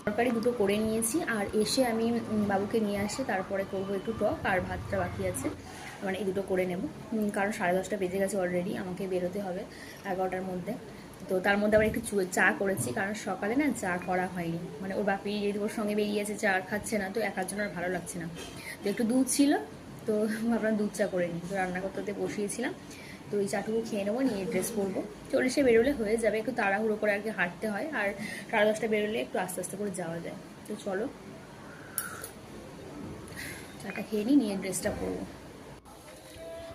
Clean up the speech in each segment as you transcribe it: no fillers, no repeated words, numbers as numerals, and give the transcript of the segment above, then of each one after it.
তরকারি দুটো করে নিয়েছি, আর এসে আমি বাবুকে নিয়ে আসি, তারপরে করবো একটু টক, আর ভাতটা বাকি আছে, মানে এই দুটো করে নেব, কারণ 10:30 বেজে গেছে অলরেডি, আমাকে বেরোতে হবে 11টার মধ্যে। তো তার মধ্যে আবার একটু চা করেছি, কারণ সকালে না চা করা হয়নি, মানে ওর বাপি যদি ওর সঙ্গে বেরিয়েছে, চা আর খাচ্ছে না, তো একার জন্য আর ভালো লাগছে না। তো একটু দুধ ছিল, তো ভাবলাম দুধ চা করে নিই, তো রান্না করতে বসিয়েছিলাম। তো এই চাটুকু খেয়ে নেবো, নিয়ে ড্রেস পরবো, 40-এ বেরোলে হয়ে যাবে, একটু তাড়াহুড়ো করে আর কি হাঁটতে হয়, আর 10:30 বেরোলে একটু আস্তে আস্তে করে যাওয়া যায়। তো চলো চাটা খেয়ে নিয়ে ড্রেসটা পরবো।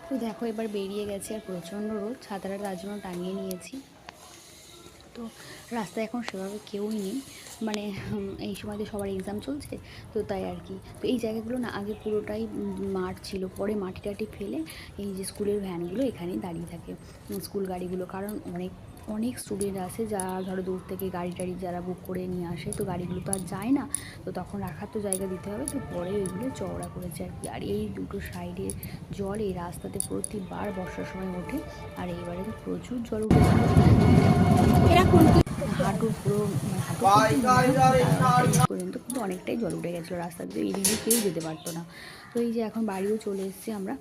তো দেখো এবার বেরিয়ে গেছে, আর প্রচণ্ড রোদ, ছাতাটা তার জন্য টাঙিয়ে নিয়েছি। তো রাস্তায় এখন সেভাবে কেউই নেই, মানে এই সময়তে সবার এক্সাম চলছে, তো তাই আর কি। তো এই জায়গাগুলো না আগে পুরোটাই মাঠ ছিল, পরে মাটি টাটি ফেলে এই যে স্কুলের ভ্যানগুলো এখানেই দাঁড়িয়ে থাকে, স্কুল গাড়িগুলো, কারণ অনেক অনেক স্টুডেন্ট আছে যা ধরো দূর থেকে গাড়ি টাড়ি যারা বুক করে নিয়ে আসে, তো গাড়িগুলো তো আর যায় না, তো তখন রাখার তো জায়গা দিতে হবে, তো পরে ওইগুলো চওড়া করেছে আর কি। আর এই দুটো সাইডে জল এই রাস্তাতে প্রতিবার বর্ষার সময় ওঠে, আর এইবারে তো প্রচুর জল উঠেছে, হাঁটুর পুরো হাঁটু পর্যন্ত কিন্তু অনেকটাই জল উঠে গেছিলো রাস্তা দিয়ে, এদিকে কেউ যেতে পারতো না। তো এই যে এখন বাড়িও চলে এসেছি আমরা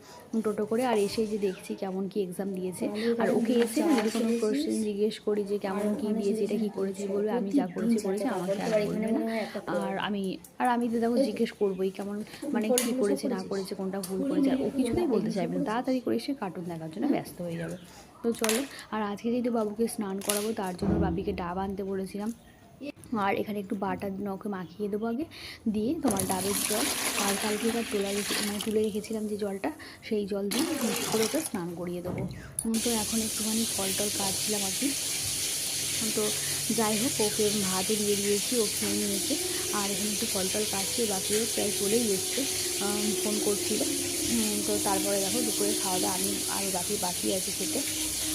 টোটো করে, আর এসে যে দেখছি কেমন কি এক্সাম দিয়েছে, আর ওকে এসে যদি কোনো কোশ্চেন জিজ্ঞেস করি যে কেমন কি দিয়েছে, এটা কী করেছিস, বলবে আমি যা করেছি আমাকে আর বলবে না। আর আমি তো দেখো জিজ্ঞেস করবোই কেমন, মানে কী করেছে না করেছে, কোনটা ভুল করেছে, আর ও কিছুতেই বলতে চাইবে না, তাড়াতাড়ি করে এসে কার্টুন দেখার জন্য ব্যস্ত হয়ে যাবে। তো চলো, আর আজকে যেহেতু বাবুকে স্নান করাবো, তার জন্য বাপিকে ডাব আনতে বলেছিলাম, আর এখানে একটু বাটার ওকে মাখিয়ে দেবো আগে, দিয়ে তোমার ডাবের জল, আর কালকে তুলে রেখেছিলাম যে জলটা, সেই জল দিয়ে মিক্স করে ওকে স্নান করিয়ে দেবো। তো এখন একটুখানি ফল টল কাটছিলাম আর কি। তো যাই হোক, ওকে ভাতও দিয়ে দিয়েছি, ও খেয়ে নিয়েছে, আর এখানে একটু ফল টল কাটছি, বাপিও প্রায় চলেই এসছে, ফোন করছিল। তো তারপরে দেখো দুপুরে খাওয়া দাওয়া আমি আর বাকি আছে খেতে,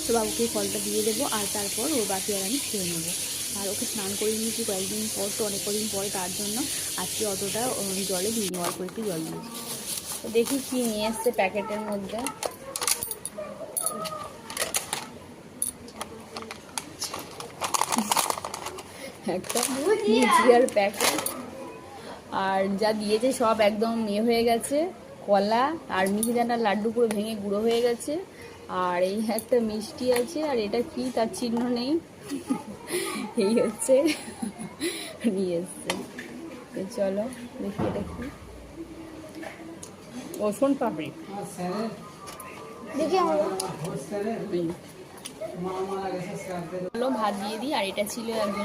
তো বাবুকে ফলটা দিয়ে দেবো, আর তারপর ওর বাকি আর আমি খেয়ে নেবো। আর ওকে স্নান করে নিয়েছি কয়েকদিন পর, তো অনেক কদিন পরে, তার জন্য আজকে অতটা জলে দিইনি, অল্প একটু জল দিয়েছি। তো দেখি কি নিয়ে এসছে প্যাকেটের মধ্যে। একটা জিয়ার প্যাকেট, আর যা দিয়েছে সব একদম হয়ে গেছে, কলা আর মিহিদানার লাড্ডু পুরো ভেঙে গুঁড়ো হয়ে গেছে, আর এই একটা মিষ্টি আছে, আর এটা কি তার চিহ্ন নেই, এই হচ্ছে নিয়ে এসছে। তো চলো দেখি এটা কি, ও সোন পাপড়ি দেখি আমার ভাত দিয়ে দিই, আর এটা ছিল একজন